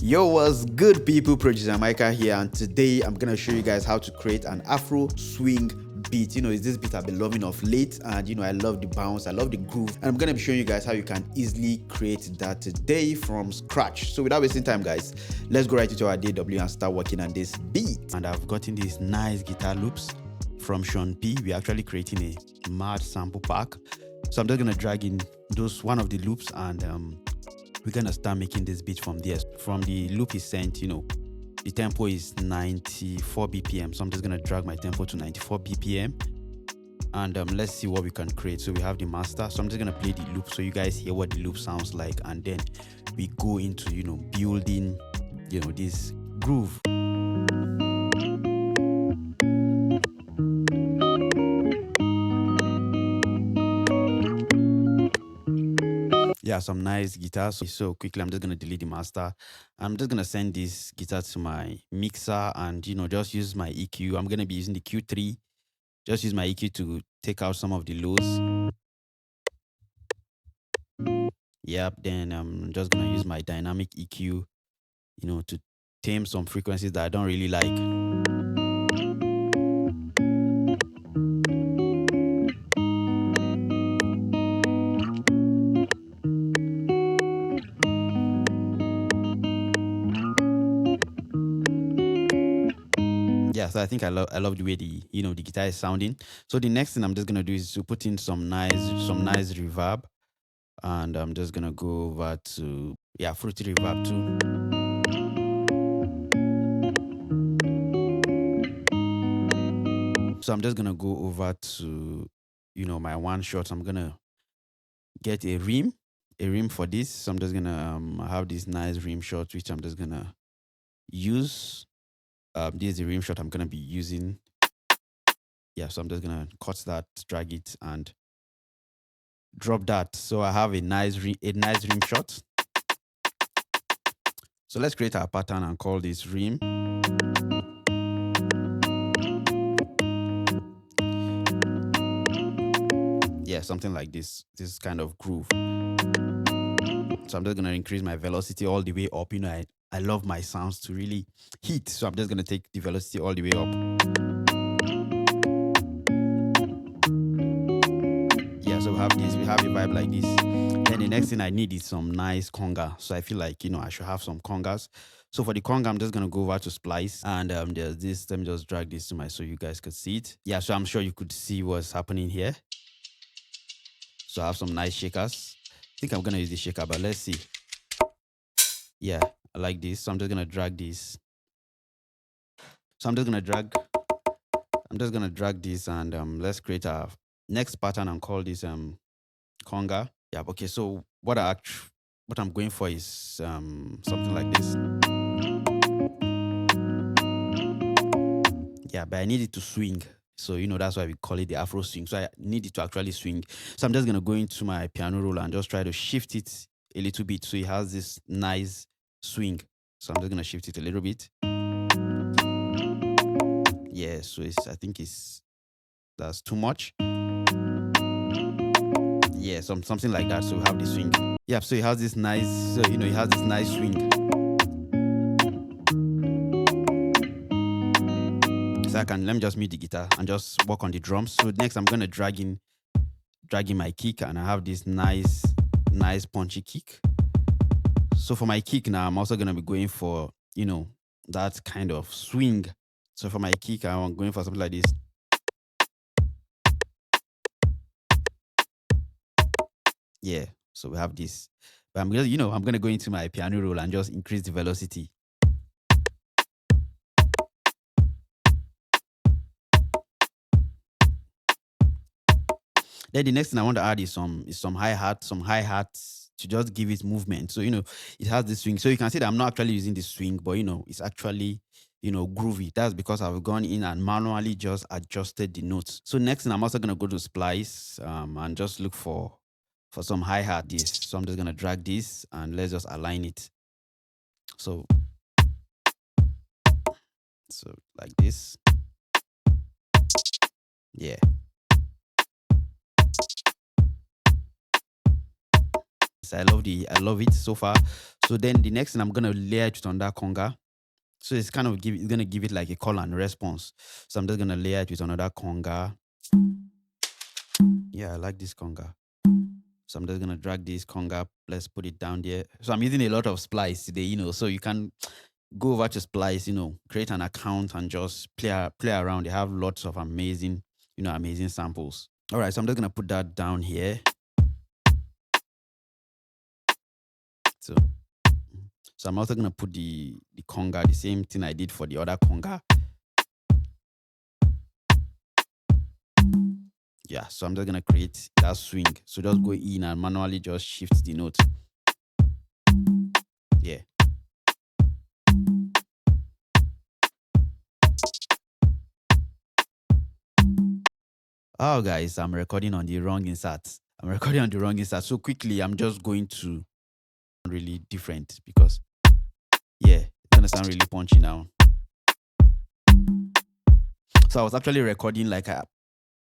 Yo, what's good, people? Producer Mykah here, and today I'm gonna show you guys how to create an Afro swing beat. It's this beat I've been loving of late, and I love the bounce, I love the groove, and I'm gonna be showing you guys how you can easily create that today from scratch. So without wasting time, guys, let's go right into our DW and start working on this beat. And I've gotten these nice guitar loops from Sean P. We're actually creating a mad sample pack. So I'm just gonna drag in one of the loops, and we're gonna start making this beat from there. From the loop is sent, the tempo is 94 BPM. So I'm just gonna drag my tempo to 94 BPM, and let's see what we can create. So we have the master. So I'm just gonna play the loop so you guys hear what the loop sounds like, and then we go into building this groove. Yeah, some nice guitars. So quickly, I'm just gonna delete the master. I'm just gonna send this guitar to my mixer, and just use my EQ. I'm gonna be using the Q3. Just use my EQ to take out some of the lows. Yep. Then I'm just gonna use my dynamic EQ, to tame some frequencies that I don't really like. Yeah, so I think I love the way the guitar is sounding. So the next thing I'm just gonna do is to put in some nice reverb, and I'm just gonna go over to fruity reverb too. So I'm just gonna go over to my one shot. I'm gonna get a rim for this. So I'm just gonna have this nice rim shot, which I'm just gonna use. This is the rim shot I'm gonna be using. Yeah, so I'm just gonna cut that, drag it, and drop that. So I have a nice rim shot. So let's create our pattern and call this rim. Yeah, something like this kind of groove. So I'm just gonna increase my velocity all the way up. I love my sounds to really hit, so I'm just gonna take the velocity all the way up. Yeah, so we have a vibe like this. Then the next thing I need is some nice conga. So I feel like I should have some congas. So for the conga, I'm just gonna go over to splice, and there's this. Let me just drag this to so you guys could see it. Yeah, so I'm sure you could see what's happening here. So I have some nice shakers. I think I'm gonna use the shaker, but let's see. Yeah, I like this. So I'm just gonna drag this. So I'm just gonna drag this, and let's create our next pattern and call this conga. Yeah, okay. So what I'm going for is something like this. Yeah, but I need it to swing. So that's why we call it the Afro swing. So I need it to actually swing. So I'm just gonna go into my piano roll and just try to shift it a little bit so it has this nice swing. So I'm just gonna shift it a little bit. Yeah, so I think that's too much. Yeah, something like that. So we have this swing. Yeah, so it has this nice, swing. So let me just mute the guitar and just work on the drums. So next I'm gonna drag in my kick, and I have this nice punchy kick. So for my kick now, I'm also gonna be going for that kind of swing. So for my kick, I'm going for something like this. Yeah, so we have this. But I'm gonna go into my piano roll and just increase the velocity. Then the next thing I want to add is some hi-hats to just give it movement. So it has this swing. So you can see that I'm not actually using the swing, but it's actually groovy. That's because I've gone in and manually just adjusted the notes. So next thing I'm also gonna go to splice and just look for some hi-hat this. So I'm just gonna drag this and let's just align it. So like this. Yeah. I love it so far. So then the next thing I'm gonna layer it on that conga. So it's kind of it's gonna give it like a call and response. So I'm just gonna layer it with another conga. Yeah, I like this conga. So I'm just gonna drag this conga. Let's put it down there. So I'm using a lot of splice today, so you can go over to splice, create an account and just play around. They have lots of amazing, amazing samples. All right, so I'm just gonna put that down here. So, I'm also gonna put the conga, the same thing I did for the other conga. Yeah, so I'm just gonna create that swing. So just go in and manually just shift the note. Yeah. Oh, guys, I'm recording on the wrong insert. So quickly, I'm just going to really different because, yeah, it's gonna sound really punchy now. So I was actually recording like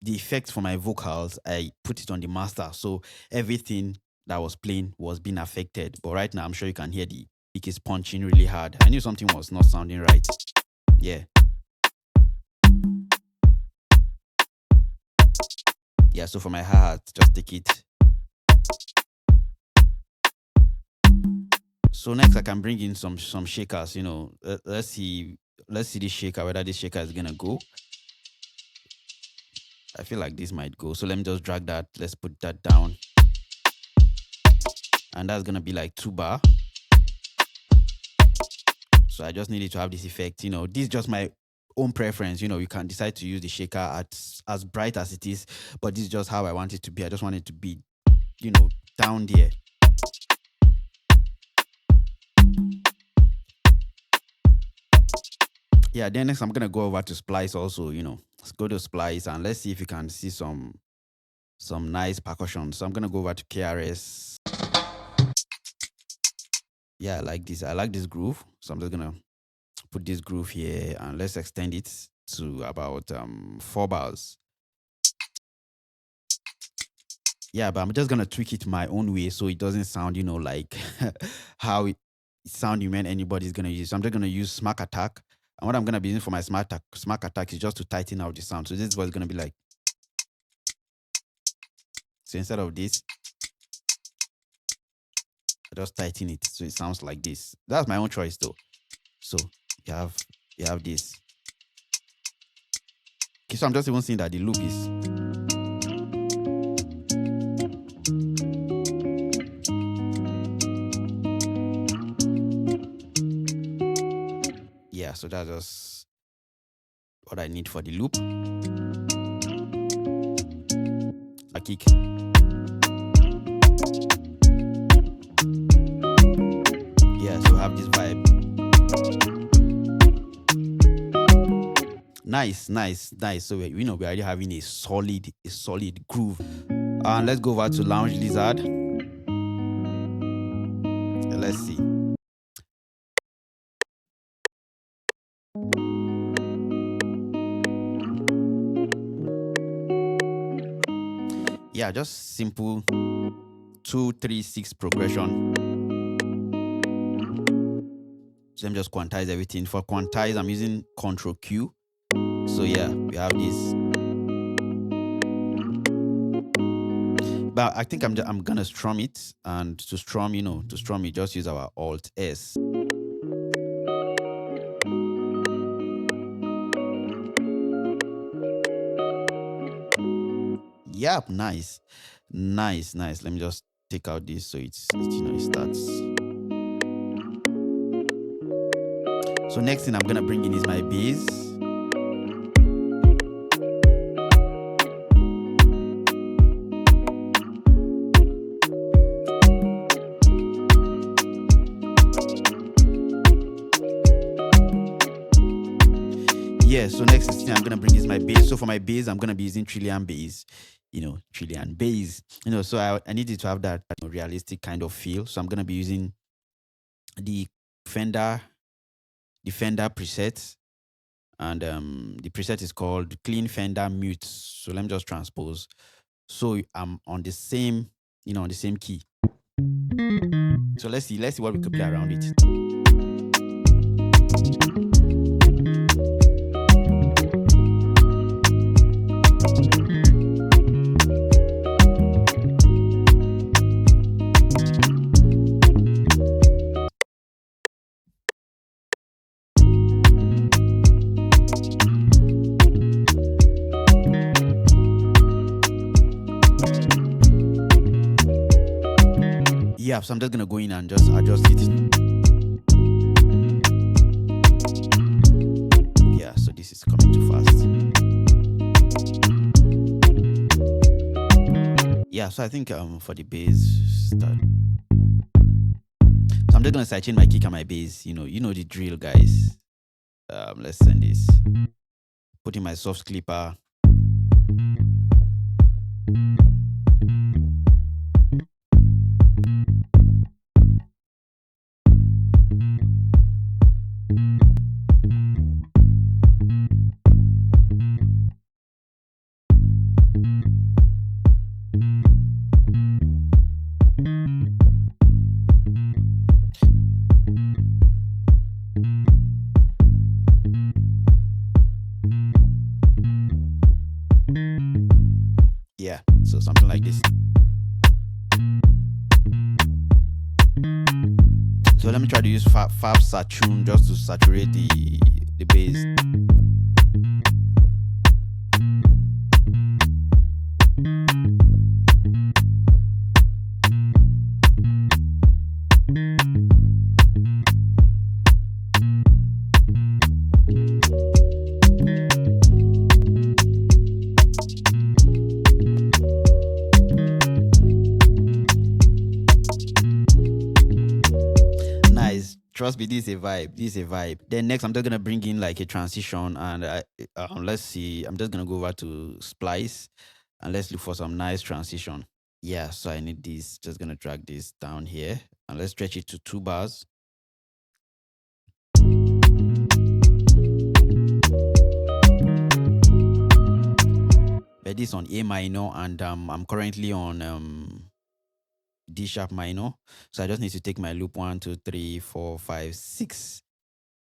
the effects for my vocals. I put it on the master, so everything that was playing was being affected. But right now, I'm sure you can hear the pick is punching really hard. I knew something was not sounding right. Yeah. Yeah, so for my hi-hat, just take it. So next I can bring in some shakers, let's see this shaker, whether this shaker is gonna go. I feel like this might go. So let me just drag that. Let's put that down. And that's gonna be like 2 bar. So I just needed to have this effect, this is just my own preference. You can decide to use the shaker as bright as it is, but this is just how I want it to be. I just want it to be, down there. Yeah, then next I'm gonna go over to splice also, let's go to splice and let's see if you can see some nice percussion. So I'm gonna go over to KRS. Yeah, I like this groove. So I'm just gonna put this groove here and let's extend it to about 4 bars. Yeah, but I'm just gonna tweak it my own way so it doesn't sound, like how it sound you meant anybody's gonna use. So I'm just gonna use smack attack. And what I'm gonna be using for my smack attack is just to tighten out the sound. So this is what it's gonna be like. So instead of this, I just tighten it so it sounds like this. That's my own choice though. So you have this. Okay, so I'm just even seeing that the loop is. Yeah, so that's just what I need for the loop. A kick. Yeah, so have this vibe. Nice. So we're already having a solid groove. And let's go over to Lounge Lizard. Let's see. Yeah, just simple 2-3-6 progression. So let me just quantize everything. For quantize, I'm using Ctrl Q. So yeah, we have this. But I think I'm gonna strum it, and to strum it, just use our Alt S. Yep, nice. Let me just take out this so it starts. So next thing I'm gonna bring in is my bass. Yeah, so next thing I'm gonna bring is my bass. So for my bass, I'm gonna be using Trillian bass. Trillian bass. So I needed to have that realistic kind of feel. So I'm gonna be using the Fender preset, and the preset is called Clean Fender Mute. So let me just transpose. So I'm on the same, on the same key. So let's see what we could play around it. Yeah, so I'm just gonna go in and just adjust it. Yeah, so this is coming too fast. Yeah, so I think for the bass start. So I'm just gonna sidechain my kick and my bass. You know the drill, guys. Let's send this. Put in my soft clipper. Yeah, so something like this. So let me try to use fab saturn just to saturate the bass. Trust me, this is a vibe. Then next I'm just gonna bring in like a transition, and let's see, I'm just gonna go over to splice and let's look for some nice transition. Yeah, so I need this. Just gonna drag this down here and let's stretch it to 2 bars. But this on A minor, and I'm currently on D sharp minor, so I just need to take my loop 1, 2, 3, 4, 5, 6,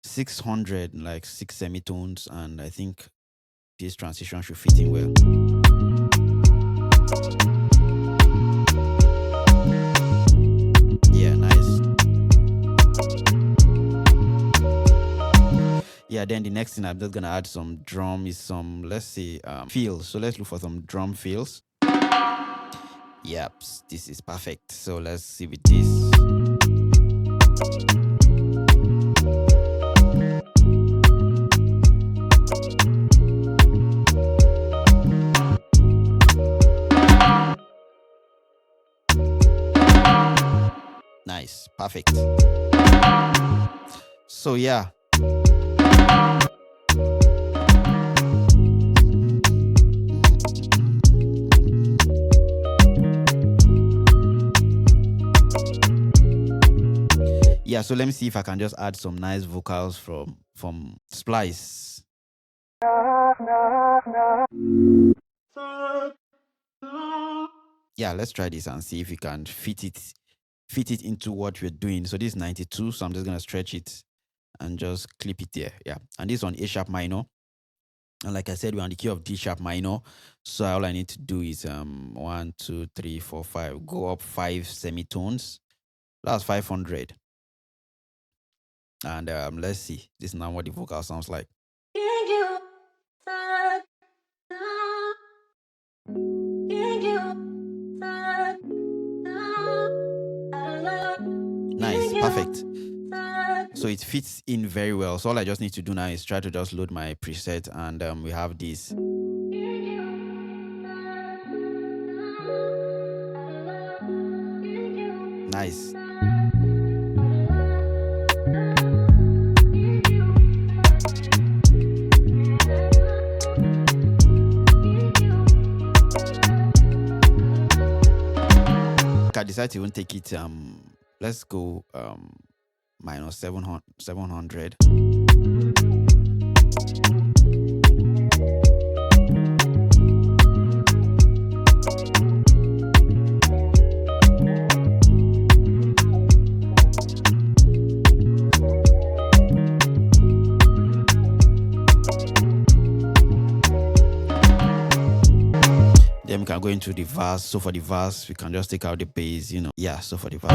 600, like 6 semitones, and I think this transition should fit in well. Yeah, nice. Yeah, then the next thing I'm just gonna add some drum is some, let's see, fills. So let's look for some drum fills. Yep, this is perfect. So let's see with this. Nice, perfect. So yeah. Yeah, so let me see if I can just add some nice vocals from splice. Yeah, let's try this and see if we can fit it into what we're doing. So this is 92, so I'm just gonna stretch it and just clip it there. Yeah, and this on A sharp minor, and like I said, we're on the key of D sharp minor, so all I need to do is 1, 2, 3, 4, 5, go up 5 semitones. That's 500. And let's see. This is now what the vocal sounds like. Nice, perfect. So it fits in very well. So all I just need to do now is try to just load my preset, and we have this. Nice. I decided to even take it, let's go minus 700. can go into the verse. So for the verse, we can just take out the bass, you know. Yeah, so for the verse,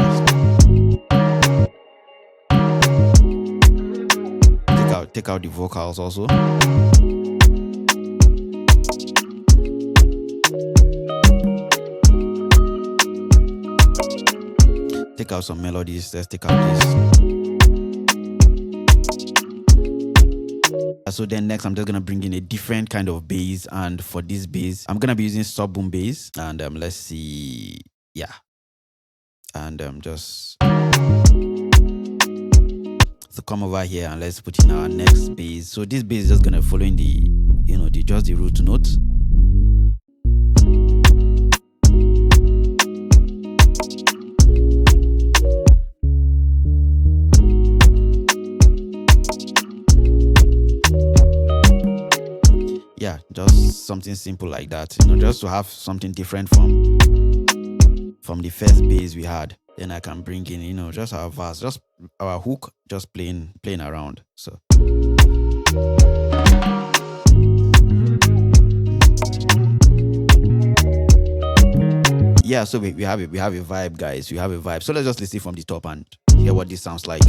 take out the vocals also. Take out some melodies. Let's take out this. So then next, I'm just gonna bring in a different kind of bass, and for this bass, I'm gonna be using sub boom bass. And let's see, yeah, and just so come over here and let's put in our next bass. So this bass is just gonna follow in the, you know, just the root note. Yeah, just something simple like that, you know, just to have something different from the first bass we had. Then I can bring in, you know, just our verse, just our hook, just playing around. So yeah, so we have a vibe, guys. We have a vibe. So let's just listen from the top and hear what this sounds like.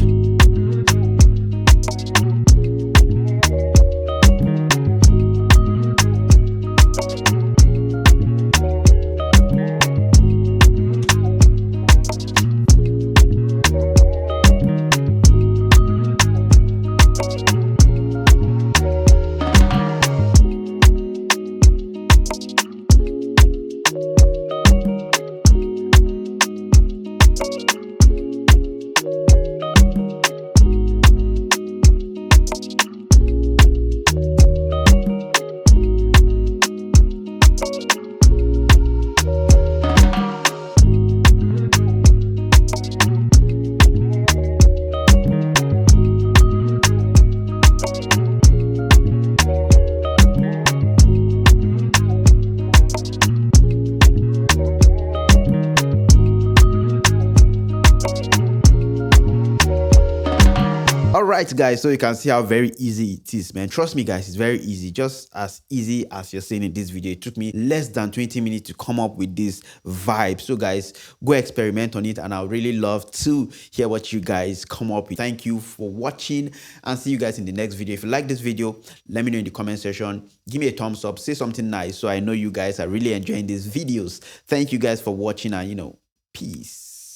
Alright guys, so you can see how very easy it is, man. Trust me guys, it's very easy. Just as easy as you're seeing in this video. It took me less than 20 minutes to come up with this vibe. So guys, go experiment on it, and I would really love to hear what you guys come up with. Thank you for watching, and see you guys in the next video. If you like this video, let me know in the comment section. Give me a thumbs up, say something nice, so I know you guys are really enjoying these videos. Thank you guys for watching, and peace.